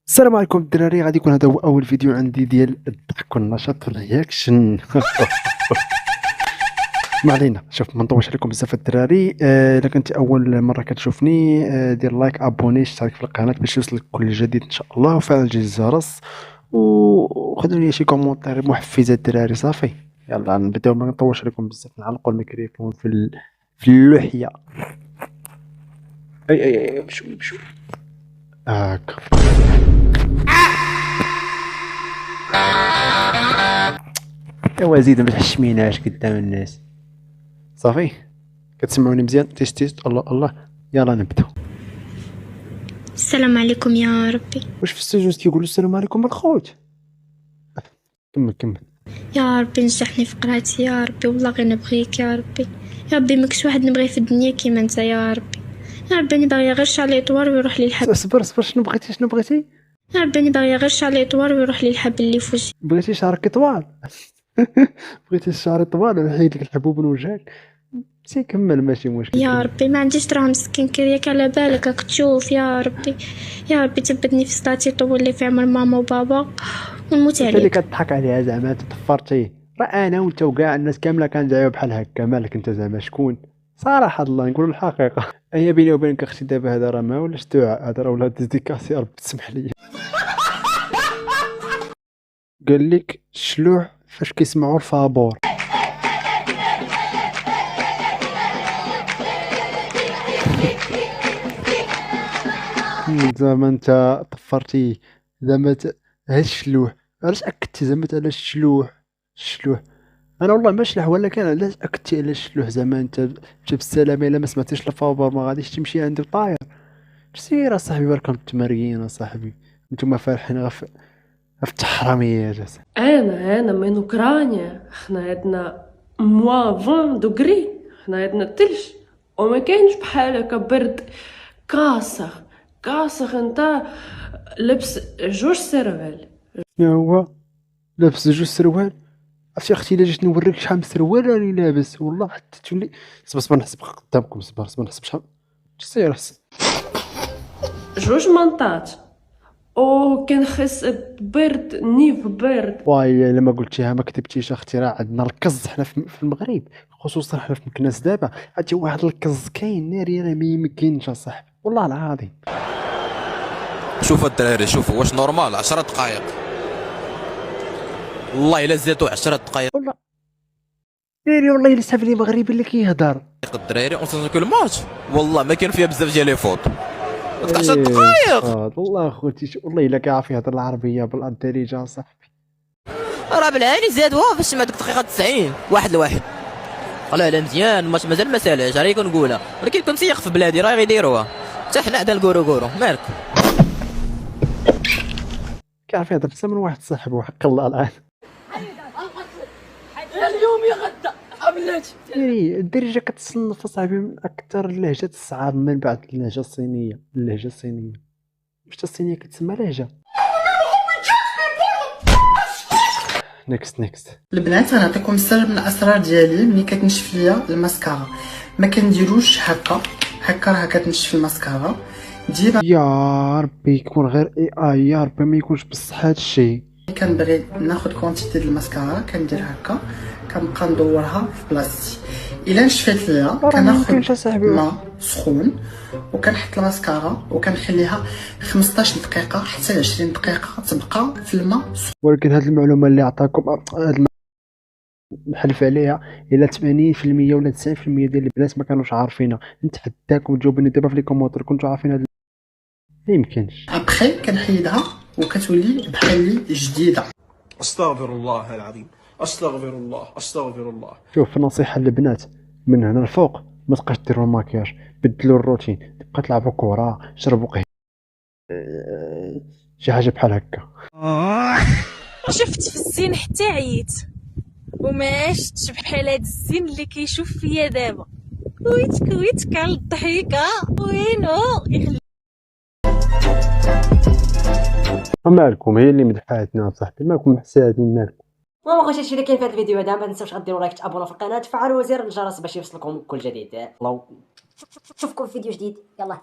السلام عليكم الدراري. غادي يكون هذا هو اول فيديو عندي ديال الضحك والنشاط والرياكشن. ما علينا. شوف، ما نطولش عليكم بزاف الدراري. الا كنت اول مره كتشوفني، دير لايك، ابوني، اشترك في القناه باش يوصلك كل جديد ان شاء الله، وفعل جرس الجرس، وخذوا لي شي كومونتير محفزه الدراري. صافي، يلا نبداو. ما نطولش عليكم بزاف، نعلقوا الميكروفون في اللوحيه. اي مشوا هاكا. ايوا زيد ما تحشميناش قدام الناس. صافي، كتسمعوني مزيان؟ تيست تيست. الله الله، يلا نبداو. السلام عليكم يا ربي. واش في السجود كيقولوا السلام عليكم الخوت؟ كمل. يا ربي نجحني في قراءتي يا ربي، والله غير نبغيك يا ربي. يا ربي ماكش واحد نبغي في الدنيا كيما انت يا ربي. يا ربي انا باغيه غير شعلي طوال ويروح لي الحب. صبر شنو بغيتي؟ يا ربي انا باغيه غير شعلي طوال ويروح لي الحب اللي في وجهي. بغيتي شعرك طوال؟ بغيتي الشعر طوال ونحيد لك الحبوب من وجهك؟ سي كمل، ماشي مشكل. يا ربي ما عنديش دراهم سكين كرياك على بالك راك تشوف. يا ربي يا ربي ثبتني في صلاتي، طول لي في عمر ماما وبابا ونموت انت اللي عليك. كتضحك عليها زعما، انت طفرتي. راه انا وانت وكاع الناس كامله كندعيو بحال هكا. مالك انت زعما شكون؟ صراحه الله نقول الحقيقه. هي بيني وبينك اختي، دابا هذا راه ما ولاش دعاء، هذا راه ولا ديديكاسي. ربي تسمح لي. قال لك الشلوح فاش كيسمعوا الفابور. زعما انت طفرتي زعما هاد الشلوح. علاش اكدتي زعما على الشلوح؟ انا والله ما شلح، ولا كان علاش اكدتي على الشلوح؟ زعما انت جاب السلامه، الا ما سمعتيش الفابور ما غاديش تمشي عندي وطاير. سير اصاحبي، راكم متمرقين اصاحبي. نتوما فارحين في التحرميات. انا من اوكرانيا، احنا عندنا موا 20 دوغري، احنا عندنا الثلج وما كاينش بحال هكا برد. كاسخ انت لبس جوج سروال. شنو هو لابس جوج سروال؟ عرفتي اختي، الا جيت نوريك شحال من سروال راني لابس والله حتى تولي. صبر نحسب قدامكم. صبر نحسب شحال. سير جوج منطات او كنحس ببرد، نيف برد. واي الا ما قلتيها ما كتبتيش اختي. راه عندنا الكز حنا في المغرب، خصوصا حنا في مكناس دابا. عرفتي واحد الكز كاين ناري، راه ما يمكنش اصاحبي والله العظيم. شوفوا الدراري، شوفوا واش نورمال 10 دقائق. والله الا زادوا 10 دقائق والله ناري، والله الا صافي لي مغربي اللي كيهضر. الدراري اون سونسو كل ماتش، والله ما كان فيها بزاف ديال لي فوت. 10 دقائق والله اخوتي، والله الا كيعرف يهضر العربيه بالدارجه صاحبي. راه بالعاني زادوها باش تسمع ديك الدقيقه 90 1-1. والله لا مزيان الماتش مازال ما سالش، راه كنقولها، ولكن كنت سيق في بلادي راه غيديروها. حتى حنا عندنا الكورو مالك. كيعرف يهضر حتى من واحد صاحبه، حق الله العظيم. اليوم يغدى بلاتي. يعني الدارجه كتصنف اصاحبي من اكثر اللهجات الصعاب من بعد اللهجه الصينيه. واش الصينيه كتسمى لهجه؟ نيكست. البنات غنعطيكم سر من الاسرار ديالي. ملي كتنشف ليا الماسكارا ما كنديروش هكا راه كتنشف الماسكارا. ديما يا ربي يكون غير اي، يا ربي ما يكونش بصح هذا الشيء. كنبغي ناخذ كونتيتي ديال الماسكارا كندير هكا، كنبقى ندورها في بلاصتي. الا نشفات ليا كناخذ ماء سخون وكنحط الماسكارا وكنخليها 15 دقيقه حتى ل 20 دقيقه تبقى في الماء. ولكن هذه المعلومه اللي عطاكم نحلف عليها الا 80% ولا 90% ديال البنات ما كانوش عارفينها. نتحداكم تجاوبوني دابا في لي كومونتير كنتو عارفين هذا. ما يمكنش. ابخي كنحيدها وكتولي بحال لي جديده. استغفر الله العظيم، استغفر الله. شوف، نصيحه للبنات من هنا الفوق، ما تبقاش ديروا الماكياج، بدلوا الروتين، تبقى تلعبوا كره، شربوا قهوه، شي حاجه بحال هكا. شفت في الزين حتى عييت وما عشتش بحال هاد الزين اللي كيشوف فيا دابا. كويت على الضحيكه وينو يخلي. مالكم؟ هي اللي مدحاتنا صاحبي، مالكم محسادين؟ مالكم؟ المهم خويا هادشي اللي كاين في هذا الفيديو هذا. ما تنساوش غديروا لايك، تابوناو في القناه، تفعلوا زر الجرس باش يوصلكم كل جديد. الله نشوفكم في فيديو جديد. يلا